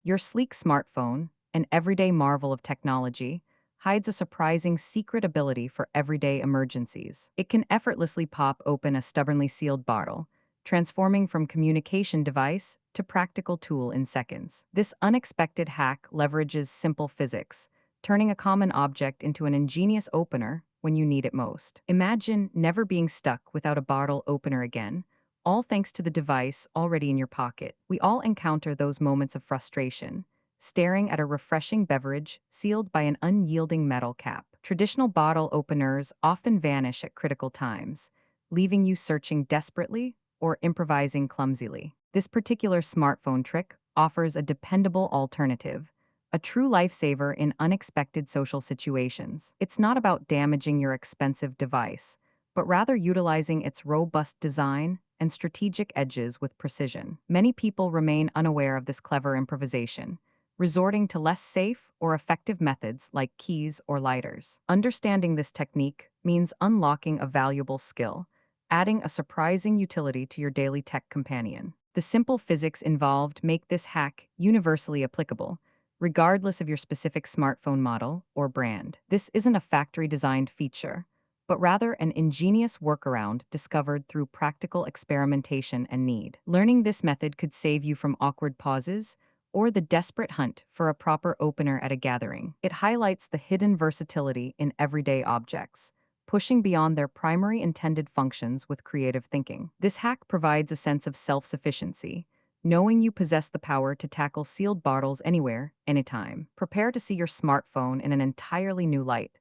Your sleek smartphone, an everyday marvel of technology, hides a surprising secret ability for everyday emergencies. It can effortlessly pop open a stubbornly sealed bottle, transforming from communication device to practical tool in seconds. This unexpected hack leverages simple physics, turning a common object into an ingenious opener when you need it most. Imagine never being stuck without a bottle opener again, all thanks to the device already in your pocket. We all encounter those moments of frustration, staring at a refreshing beverage sealed by an unyielding metal cap. Traditional bottle openers often vanish at critical times, leaving you searching desperately or improvising clumsily. This particular smartphone trick offers a dependable alternative, a true lifesaver in unexpected social situations. It's not about damaging your expensive device, but rather utilizing its robust design and strategic edges with precision. Many people remain unaware of this clever improvisation, resorting to less safe or effective methods like keys or lighters. Understanding this technique means unlocking a valuable skill, adding a surprising utility to your daily tech companion. The simple physics involved make this hack universally applicable, regardless of your specific smartphone model or brand. This isn't a factory-designed feature, but rather an ingenious workaround discovered through practical experimentation and need. Learning this method could save you from awkward pauses or the desperate hunt for a proper opener at a gathering. It highlights the hidden versatility in everyday objects, pushing beyond their primary intended functions with creative thinking. This hack provides a sense of self-sufficiency, knowing you possess the power to tackle sealed bottles anywhere, anytime. Prepare to see your smartphone in an entirely new light,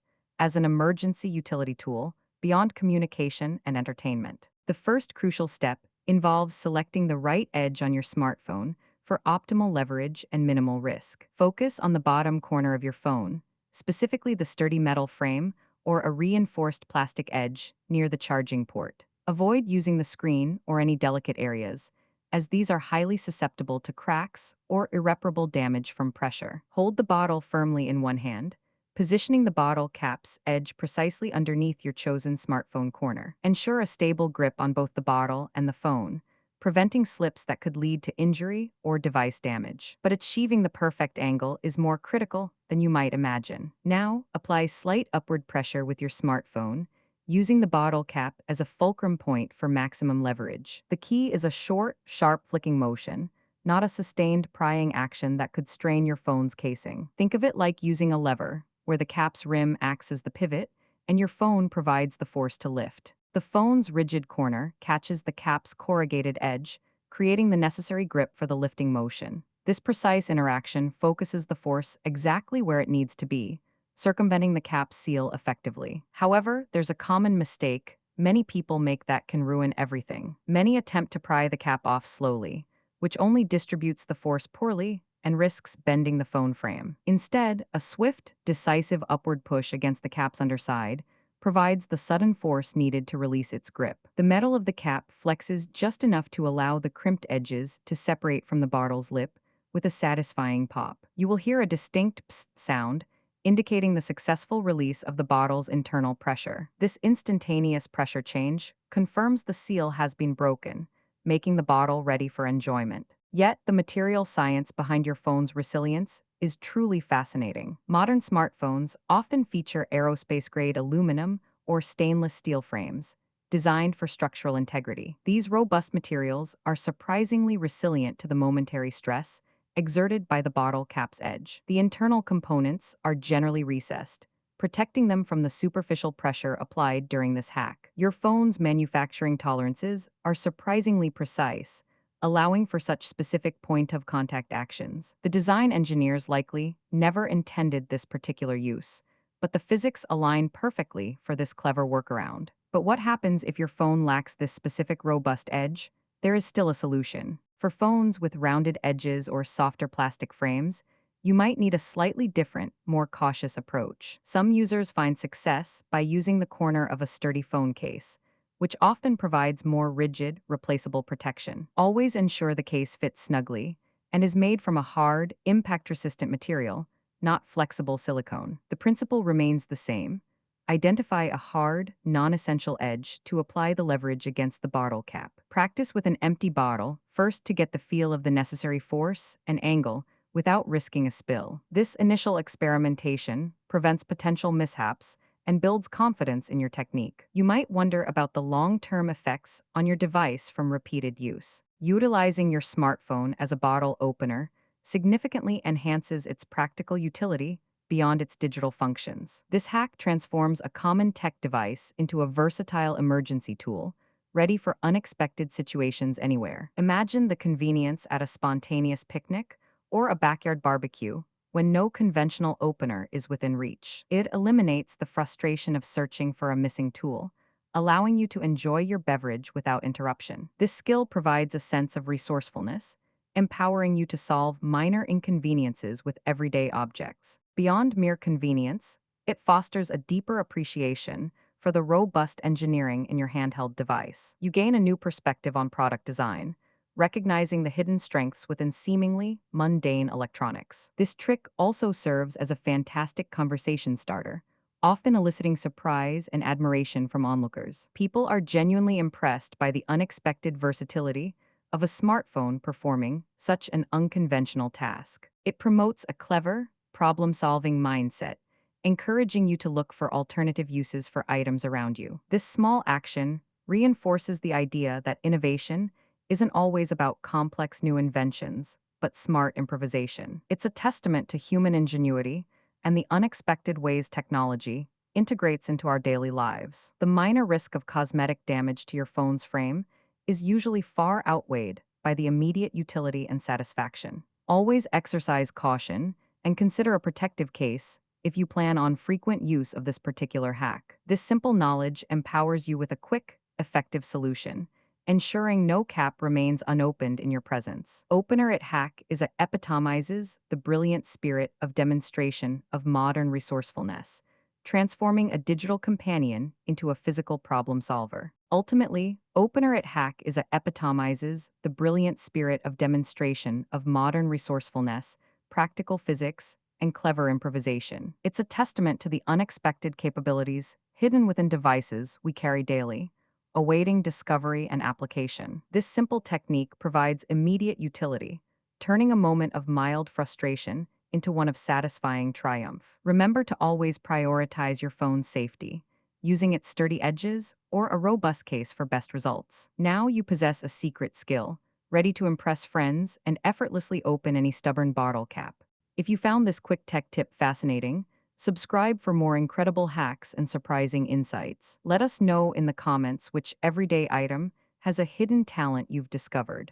as an emergency utility tool beyond communication and entertainment. The first crucial step involves selecting the right edge on your smartphone for optimal leverage and minimal risk. Focus on the bottom corner of your phone, specifically the sturdy metal frame or a reinforced plastic edge near the charging port. Avoid using the screen or any delicate areas, as these are highly susceptible to cracks or irreparable damage from pressure. Hold the bottle firmly in one hand, positioning the bottle cap's edge precisely underneath your chosen smartphone corner. Ensure a stable grip on both the bottle and the phone, preventing slips that could lead to injury or device damage. But achieving the perfect angle is more critical than you might imagine. Now, apply slight upward pressure with your smartphone, using the bottle cap as a fulcrum point for maximum leverage. The key is a short, sharp flicking motion, not a sustained prying action that could strain your phone's casing. Think of it like using a lever, where the cap's rim acts as the pivot and your phone provides the force to lift. The phone's rigid corner catches the cap's corrugated edge, creating the necessary grip for the lifting motion. This precise interaction focuses the force exactly where it needs to be, circumventing the cap's seal effectively. However, there's a common mistake many people make that can ruin everything. Many attempt to pry the cap off slowly, which only distributes the force poorly and risks bending the phone frame. Instead, a swift, decisive upward push against the cap's underside provides the sudden force needed to release its grip. The metal of the cap flexes just enough to allow the crimped edges to separate from the bottle's lip with a satisfying pop. You will hear a distinct psst sound, indicating the successful release of the bottle's internal pressure. This instantaneous pressure change confirms the seal has been broken, making the bottle ready for enjoyment. Yet, the material science behind your phone's resilience is truly fascinating. Modern smartphones often feature aerospace-grade aluminum or stainless steel frames, designed for structural integrity. These robust materials are surprisingly resilient to the momentary stress exerted by the bottle cap's edge. The internal components are generally recessed, protecting them from the superficial pressure applied during this hack. Your phone's manufacturing tolerances are surprisingly precise, allowing for such specific point-of-contact actions. The design engineers likely never intended this particular use, but the physics align perfectly for this clever workaround. But what happens if your phone lacks this specific robust edge? There is still a solution. For phones with rounded edges or softer plastic frames, you might need a slightly different, more cautious approach. Some users find success by using the corner of a sturdy phone case, which often provides more rigid, replaceable protection. Always ensure the case fits snugly and is made from a hard, impact-resistant material, not flexible silicone. The principle remains the same. Identify a hard, non-essential edge to apply the leverage against the bottle cap. Practice with an empty bottle, first to get the feel of the necessary force and angle, without risking a spill. This initial experimentation prevents potential mishaps and builds confidence in your technique. You might wonder about the long-term effects on your device from repeated use. Utilizing your smartphone as a bottle opener significantly enhances its practical utility beyond its digital functions. This hack transforms a common tech device into a versatile emergency tool, ready for unexpected situations anywhere. Imagine the convenience at a spontaneous picnic or a backyard barbecue when no conventional opener is within reach. It eliminates the frustration of searching for a missing tool, allowing you to enjoy your beverage without interruption. This skill provides a sense of resourcefulness, empowering you to solve minor inconveniences with everyday objects. Beyond mere convenience, it fosters a deeper appreciation for the robust engineering in your handheld device. You gain a new perspective on product design, recognizing the hidden strengths within seemingly mundane electronics. This trick also serves as a fantastic conversation starter, often eliciting surprise and admiration from onlookers. People are genuinely impressed by the unexpected versatility of a smartphone performing such an unconventional task. It promotes a clever, problem-solving mindset, encouraging you to look for alternative uses for items around you. This small action reinforces the idea that innovation isn't always about complex new inventions, but smart improvisation. It's a testament to human ingenuity and the unexpected ways technology integrates into our daily lives. The minor risk of cosmetic damage to your phone's frame is usually far outweighed by the immediate utility and satisfaction. Always exercise caution and consider a protective case if you plan on frequent use of this particular hack. This simple knowledge empowers you with a quick, effective solution, ensuring no cap remains unopened in your presence. Opener It Hack is a epitomizes the brilliant spirit of demonstration of modern resourcefulness, transforming a digital companion into a physical problem solver. Ultimately, Opener It Hack is a epitomizes the brilliant spirit of demonstration of modern resourcefulness, practical physics, and clever improvisation. It's a testament to the unexpected capabilities hidden within devices we carry daily, awaiting discovery and application. This simple technique provides immediate utility, turning a moment of mild frustration into one of satisfying triumph. Remember to always prioritize your phone's safety, using its sturdy edges or a robust case for best results. Now you possess a secret skill, ready to impress friends and effortlessly open any stubborn bottle cap. If you found this quick tech tip fascinating, subscribe for more incredible hacks and surprising insights. Let us know in the comments which everyday item has a hidden talent you've discovered.